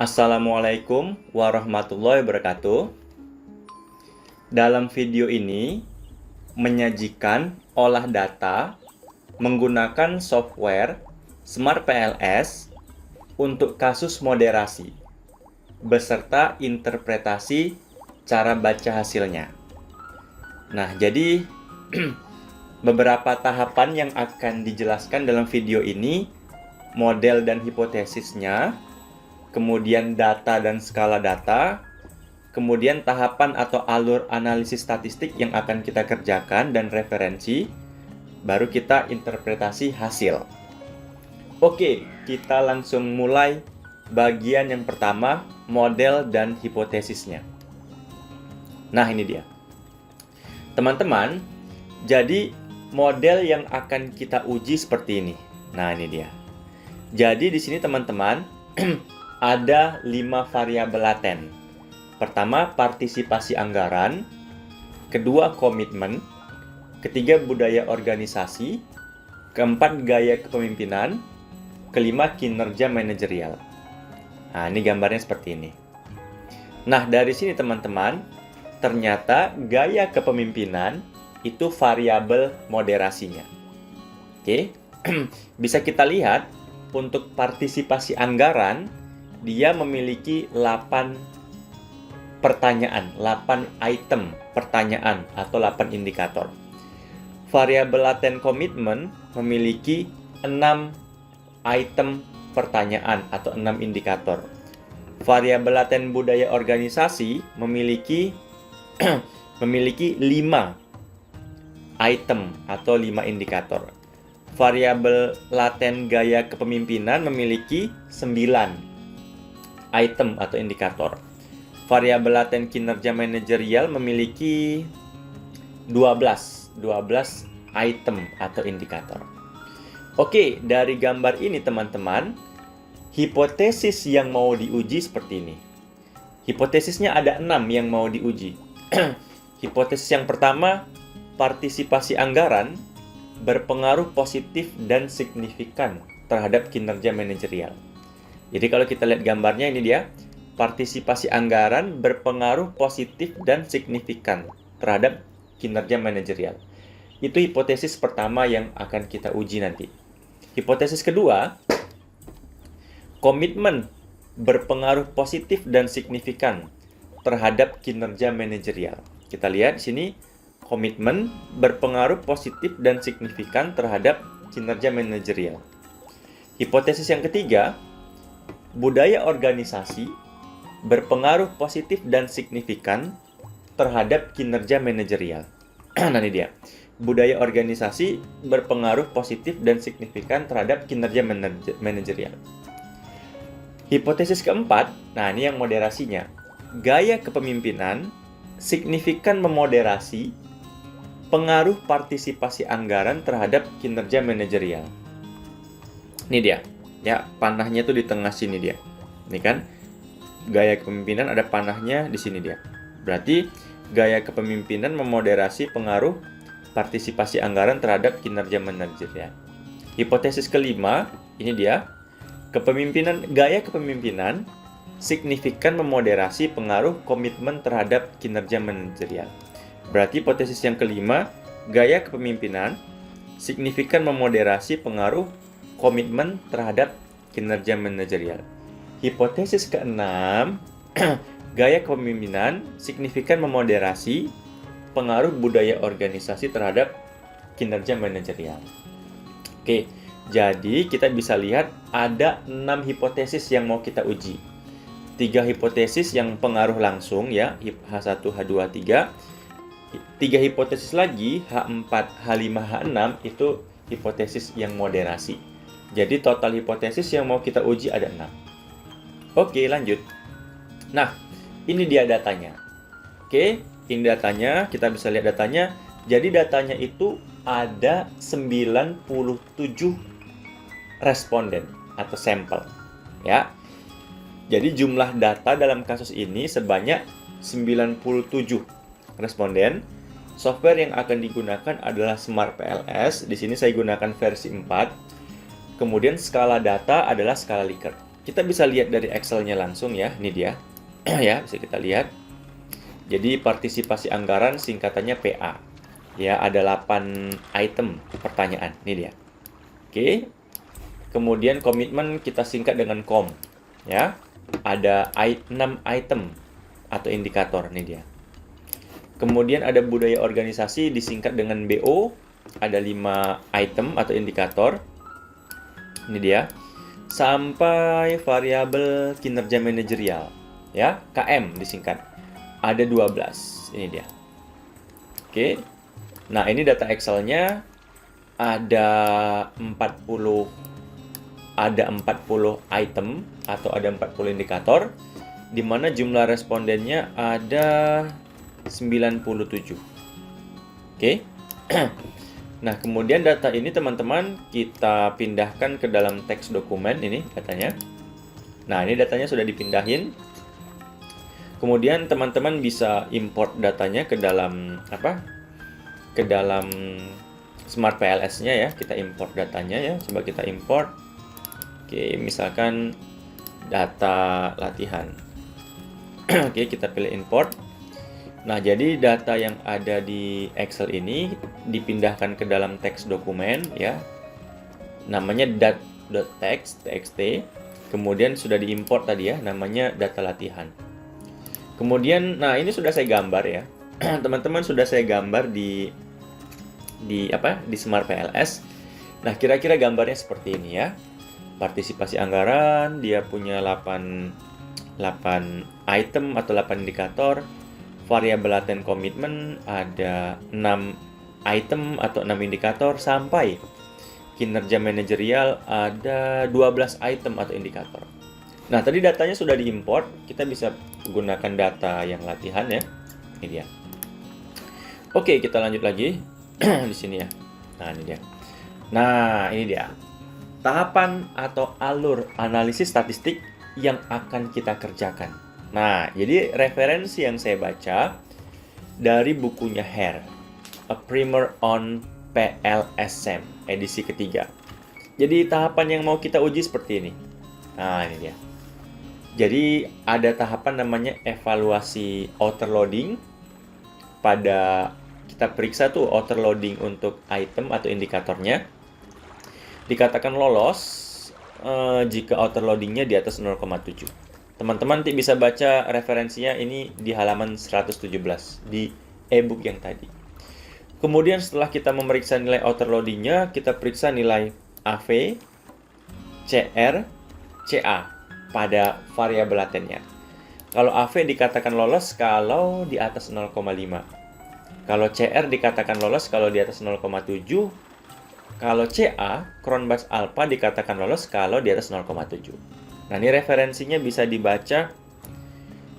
Assalamualaikum warahmatullahi wabarakatuh. Dalam video ini menyajikan olah data menggunakan software Smart PLS untuk kasus moderasi beserta interpretasi cara baca hasilnya. Nah, jadi beberapa tahapan yang akan dijelaskan dalam video ini, model dan hipotesisnya, kemudian data dan skala data, kemudian tahapan atau alur analisis statistik yang akan kita kerjakan dan referensi, baru kita interpretasi hasil. Oke, kita langsung mulai bagian yang pertama, model dan hipotesisnya. Nah, ini dia. Teman-teman, jadi model yang akan kita uji seperti ini. Nah, ini dia. Jadi di sini teman-teman ada 5 variabel laten. Pertama, partisipasi anggaran. Kedua, komitmen. Ketiga, budaya organisasi. Keempat, gaya kepemimpinan. Kelima, kinerja manajerial. Nah, ini gambarnya seperti ini. Nah, dari sini teman-teman, ternyata gaya kepemimpinan itu variabel moderasinya. Oke, bisa kita lihat untuk partisipasi anggaran, dia memiliki 8 pertanyaan, 8 item pertanyaan atau 8 indikator. Variabel laten komitmen memiliki 6 item pertanyaan atau 6 indikator. Variabel laten budaya organisasi memiliki 5 item atau 5 indikator. Variabel laten gaya kepemimpinan memiliki 9 item atau indikator. Variabel laten kinerja manajerial memiliki 12 item atau indikator. Oke, dari gambar ini teman-teman, hipotesis yang mau diuji seperti ini. Hipotesisnya ada 6 yang mau diuji. Hipotesis yang pertama, partisipasi anggaran berpengaruh positif dan signifikan terhadap kinerja manajerial. Jadi kalau kita lihat gambarnya ini dia, partisipasi anggaran berpengaruh positif dan signifikan terhadap kinerja manajerial. Itu hipotesis pertama yang akan kita uji nanti. Hipotesis kedua, komitmen berpengaruh positif dan signifikan terhadap kinerja manajerial. Kita lihat di sini, komitmen berpengaruh positif dan signifikan terhadap kinerja manajerial. Hipotesis yang ketiga, budaya organisasi berpengaruh positif dan signifikan terhadap kinerja manajerial. Nah, ini dia. Budaya organisasi berpengaruh positif dan signifikan terhadap kinerja manajerial. Hipotesis keempat, nah ini yang moderasinya. Gaya kepemimpinan signifikan memoderasi pengaruh partisipasi anggaran terhadap kinerja manajerial. Ini dia. Ya, panahnya tuh di tengah sini dia. Ini kan gaya kepemimpinan ada panahnya di sini dia. Berarti gaya kepemimpinan memoderasi pengaruh partisipasi anggaran terhadap kinerja manajerial. Hipotesis kelima, ini dia. Gaya kepemimpinan signifikan memoderasi pengaruh komitmen terhadap kinerja manajerial. Berarti hipotesis yang kelima, gaya kepemimpinan signifikan memoderasi pengaruh komitmen terhadap kinerja manajerial. Hipotesis keenam, gaya kepemimpinan signifikan memoderasi pengaruh budaya organisasi terhadap kinerja manajerial. Oke, jadi kita bisa lihat ada 6 hipotesis yang mau kita uji. 3 hipotesis yang pengaruh langsung ya, H1, H2, H3. 3 hipotesis lagi, H4, H5, H6 itu hipotesis yang moderasi. Jadi total hipotesis yang mau kita uji ada 6. Oke, lanjut. Nah, ini dia datanya. Oke, ini datanya, kita bisa lihat datanya. Jadi datanya itu ada 97 responden atau sampel. Ya. Jadi jumlah data dalam kasus ini sebanyak 97 responden. Software yang akan digunakan adalah Smart PLS. Di sini saya gunakan versi 4. Kemudian skala data adalah skala Likert. kita bisa lihat dari Excel-nya langsung ya, ini dia. Ya, bisa kita lihat. Jadi partisipasi anggaran singkatannya PA. Ya, ada 8 item pertanyaan, ini dia. Oke. Kemudian komitmen kita singkat dengan KOM. Ya, ada 6 item atau indikator, ini dia. Kemudian ada budaya organisasi disingkat dengan BO, ada 5 item atau indikator. Ini dia. Sampai variabel kinerja manajerial, ya, KM disingkat. Ada 12. Ini dia. Oke. Nah, ini data Excel-nya ada 40 item atau ada 40 indikator, di mana jumlah respondennya ada 97. Oke. Nah, kemudian data ini teman-teman kita pindahkan ke dalam teks dokumen ini datanya. Nah, ini datanya sudah dipindahin. Kemudian teman-teman bisa import datanya ke dalam Ke dalam Smart PLS-nya ya. Kita import datanya ya. Coba kita import. Oke, misalkan data latihan. Oke, kita pilih import. Nah, jadi data yang ada di Excel ini dipindahkan ke dalam teks dokumen ya. Namanya .txt. Kemudian sudah diimport tadi ya, namanya data latihan. Kemudian, nah ini sudah saya gambar ya. Teman-teman sudah saya gambar di Smart PLS. Nah, kira-kira gambarnya seperti ini ya. Partisipasi anggaran, dia punya 8 item atau 8 indikator. Variabel laten komitmen ada 6 item atau 6 indikator, sampai kinerja manajerial ada 12 item atau indikator. Nah, tadi datanya sudah diimport, kita bisa gunakan data yang latihan ya. Ini dia. Oke, kita lanjut lagi di sini ya. Nah, ini dia. Nah, ini dia. Tahapan atau alur analisis statistik yang akan kita kerjakan. Nah, jadi referensi yang saya baca dari bukunya Hare, A Primer on PLSM, edisi ketiga. Jadi tahapan yang mau kita uji seperti ini. Nah, ini dia. Jadi ada tahapan namanya evaluasi outer loading. Pada kita periksa tuh outer loading untuk item atau indikatornya. Dikatakan lolos jika outer loadingnya di atas 0,7. Teman-teman nanti bisa baca referensinya ini di halaman 117 di e-book yang tadi. Kemudian setelah kita memeriksa nilai outer loadingnya, kita periksa nilai AV, CR, CA pada variabel latennya. Kalau AV dikatakan lolos kalau di atas 0,5. Kalau CR dikatakan lolos kalau di atas 0,7. Kalau CA, Cronbach's alpha dikatakan lolos kalau di atas 0,7. Nah, ini referensinya bisa dibaca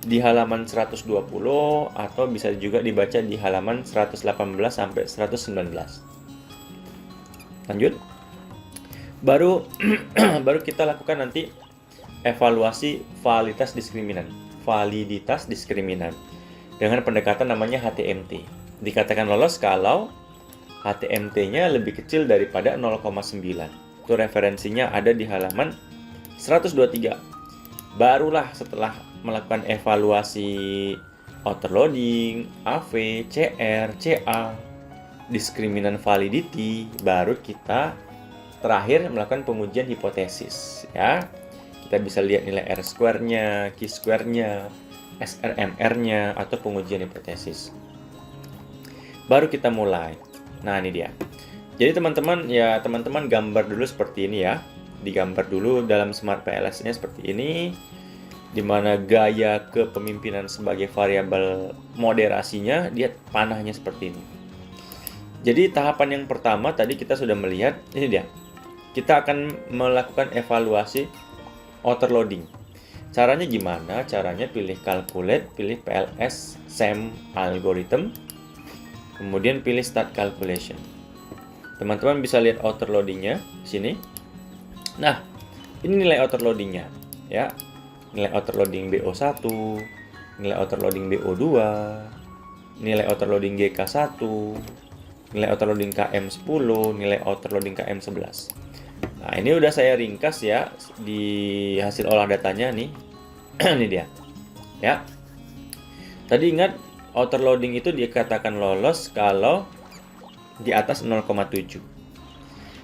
di halaman 120 atau bisa juga dibaca di halaman 118 sampai 119. Lanjut. Baru kita lakukan nanti evaluasi validitas diskriminan dengan pendekatan namanya HTMT. Dikatakan lolos kalau HTMT-nya lebih kecil daripada 0,9. Itu referensinya ada di halaman 123. Barulah setelah melakukan evaluasi outer loading, AV, CR, CA, diskriminan validity, baru kita terakhir melakukan pengujian hipotesis ya. Kita bisa lihat nilai R-square-nya, Q-square-nya, SRMR-nya, atau pengujian hipotesis. Baru kita mulai. Nah, ini dia. Jadi teman-teman gambar dulu seperti ini ya. Digambar dulu dalam Smart PLS-nya seperti ini, di mana gaya kepemimpinan sebagai variabel moderasinya, dia panahnya seperti ini. Jadi tahapan yang pertama tadi kita sudah melihat, ini dia. Kita akan melakukan evaluasi outer loading. Caranya gimana? Caranya pilih calculate, pilih PLS SEM algorithm, kemudian pilih start calculation. Teman-teman bisa lihat outer loadingnya di sini. Nah, ini nilai outer loadingnya ya. Nilai outer loading BO1, nilai outer loading BO2, nilai outer loading GK1, nilai outer loading KM10, nilai outer loading KM11. Nah, ini udah saya ringkas ya di hasil olah datanya nih. Ini dia. Ya. Tadi ingat outer loading itu dikatakan lolos kalau di atas 0,7.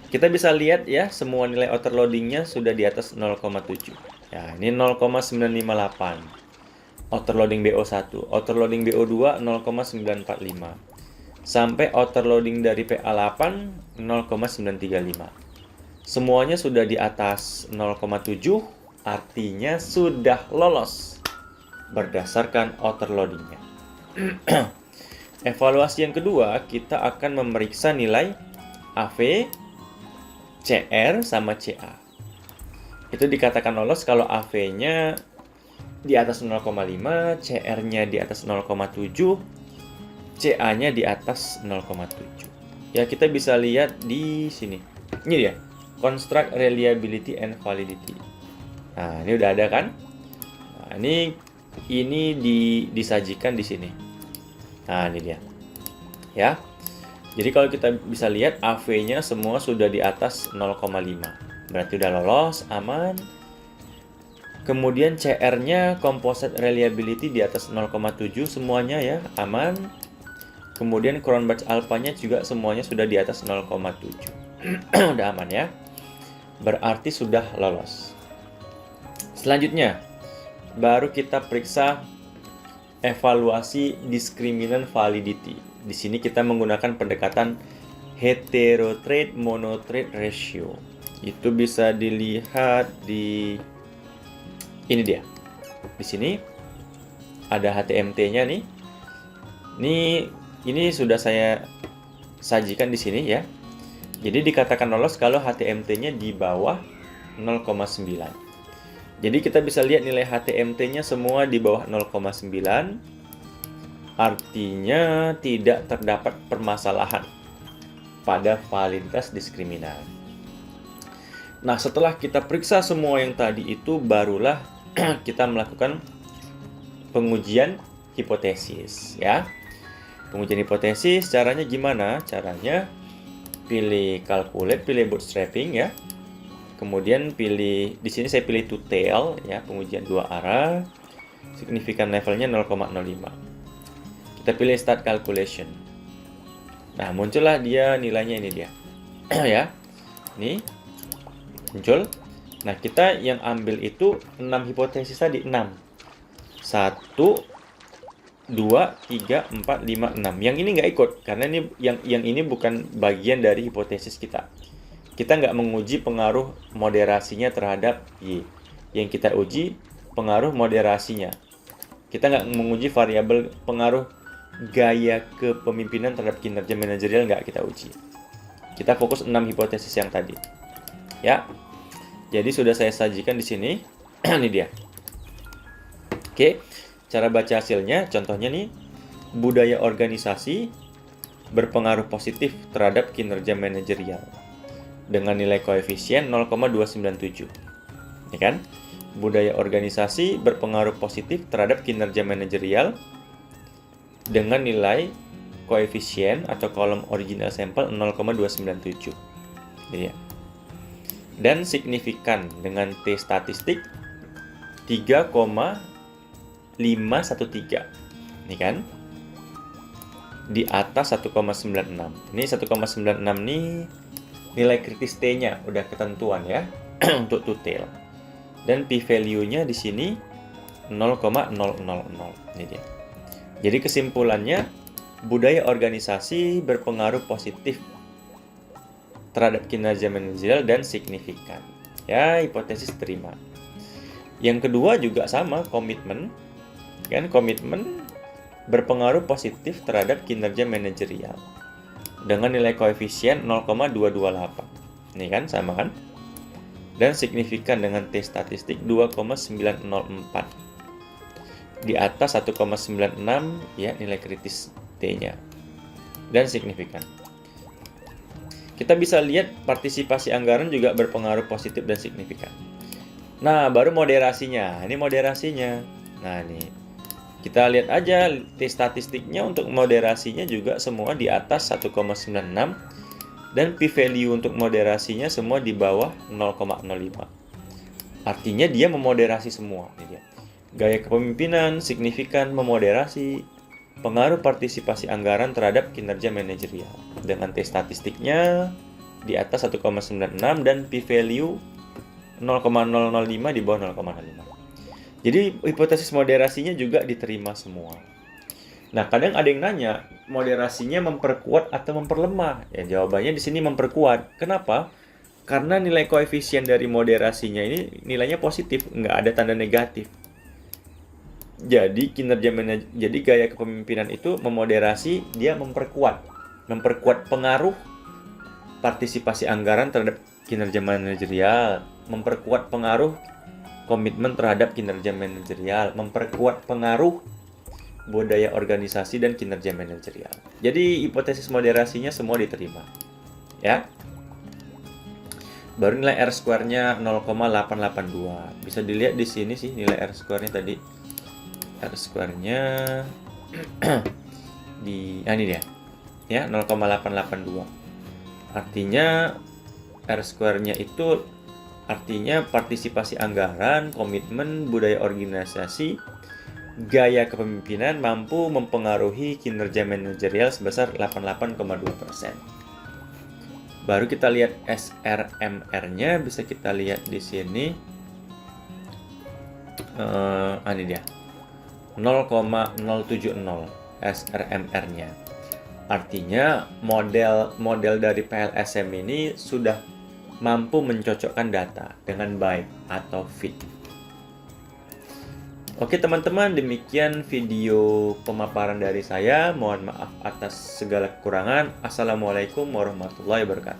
Kita bisa lihat ya, semua nilai outer loadingnya sudah di atas 0,7. Ya, ini 0,958. Outer loading BO1, outer loading BO2 0,945. Sampai outer loading dari PA8 0,935. Semuanya sudah di atas 0,7, artinya sudah lolos berdasarkan outer loadingnya. Evaluasi yang kedua, kita akan memeriksa nilai AV, CR, sama CA. Itu dikatakan lolos kalau AV-nya di atas 0,5, CR-nya di atas 0,7, CA-nya di atas 0,7. Ya, kita bisa lihat di sini. Ini dia, construct reliability and validity. Nah, ini udah ada kan? Nah, ini disajikan di sini. Nah, ini dia. Ya. Jadi kalau kita bisa lihat AV-nya semua sudah di atas 0,5. Berarti udah lolos, aman. Kemudian CR-nya composite reliability di atas 0,7 semuanya ya, aman. Kemudian crown batch alpha-nya juga semuanya sudah di atas 0,7. Udah aman ya. Berarti sudah lolos. Selanjutnya, baru kita periksa evaluasi discriminant validity. Di sini kita menggunakan pendekatan heterotrait monotrait ratio. Itu bisa dilihat di ini dia. Di sini ada HTMT-nya nih. Ini sudah saya sajikan di sini ya. Jadi dikatakan lolos kalau HTMT-nya di bawah 0,9. Jadi kita bisa lihat nilai HTMT-nya semua di bawah 0,9. Artinya tidak terdapat permasalahan pada validitas diskriminan. Nah, setelah kita periksa semua yang tadi itu, barulah kita melakukan pengujian hipotesis ya. Pengujian hipotesis caranya gimana? Caranya pilih calculate, pilih bootstrapping ya. Kemudian pilih, di sini saya pilih two tail ya, pengujian dua arah. Signifikan levelnya 0,05. Kita pilih start calculation. Nah, muncullah dia nilainya, ini dia. Ya. Ini muncul. Nah, kita yang ambil itu 6 hipotesis tadi, 6. 1 2 3 4 5 6. Yang ini nggak ikut karena ini yang ini bukan bagian dari hipotesis kita. Kita nggak menguji pengaruh moderasinya terhadap Y. Yang kita uji pengaruh moderasinya. Kita nggak menguji variabel pengaruh gaya kepemimpinan terhadap kinerja manajerial, nggak kita uji. Kita fokus 6 hipotesis yang tadi. Ya. Jadi sudah saya sajikan di sini. Ini dia. Oke. Cara baca hasilnya, contohnya nih, budaya organisasi berpengaruh positif terhadap kinerja manajerial dengan nilai koefisien 0,297. Ya kan? Budaya organisasi berpengaruh positif terhadap kinerja manajerial dengan nilai koefisien atau kolom original sampel 0,297. Jadi ya. Dan signifikan dengan T statistik 3,513. Ini kan? Di atas 1,96. Ini 1,96 nih nilai kritis T-nya udah ketentuan ya untuk two tail. Dan p-value-nya di sini 0,000. Ini dia. Jadi kesimpulannya, budaya organisasi berpengaruh positif terhadap kinerja manajerial dan signifikan. Ya, hipotesis terima. Yang kedua juga sama, komitmen. Kan komitmen berpengaruh positif terhadap kinerja manajerial dengan nilai koefisien 0,228. Ini kan sama kan? Dan signifikan dengan T statistik 2,904. Di atas 1,96 ya nilai kritis T-nya. Dan signifikan. Kita bisa lihat partisipasi anggaran juga berpengaruh positif dan signifikan. Nah, baru moderasinya. Ini moderasinya. Nah, nih. Kita lihat aja T statistiknya untuk moderasinya juga semua di atas 1,96. Dan p-value untuk moderasinya semua di bawah 0,05. Artinya dia memoderasi semua. Ini dia. Gaya kepemimpinan signifikan memoderasi pengaruh partisipasi anggaran terhadap kinerja manajerial. Dengan T statistiknya di atas 1,96 dan p-value 0,005 di bawah 0,05. Jadi hipotesis moderasinya juga diterima semua. Nah, kadang ada yang nanya, moderasinya memperkuat atau memperlemah? Ya, jawabannya di sini memperkuat. Kenapa? Karena nilai koefisien dari moderasinya ini nilainya positif, nggak ada tanda negatif. Jadi jadi gaya kepemimpinan itu memoderasi, dia memperkuat pengaruh partisipasi anggaran terhadap kinerja manajerial, memperkuat pengaruh komitmen terhadap kinerja manajerial, memperkuat pengaruh budaya organisasi dan kinerja manajerial. Jadi hipotesis moderasinya semua diterima. Ya. Baru nilai R square-nya 0,882. Bisa dilihat di sini sih nilai R square-nya tadi. R square-nya ini dia. Ya, 0,882. Artinya R square-nya itu artinya partisipasi anggaran, komitmen, budaya organisasi, gaya kepemimpinan mampu mempengaruhi kinerja manajerial sebesar 88,2%. Baru kita lihat SRMR-nya, bisa kita lihat di sini. Ini dia. 0,070 SRMR-nya. Artinya model dari PLSM ini sudah mampu mencocokkan data dengan baik atau fit. Oke teman-teman, demikian video pemaparan dari saya. Mohon maaf atas segala kekurangan. Assalamualaikum warahmatullahi wabarakatuh.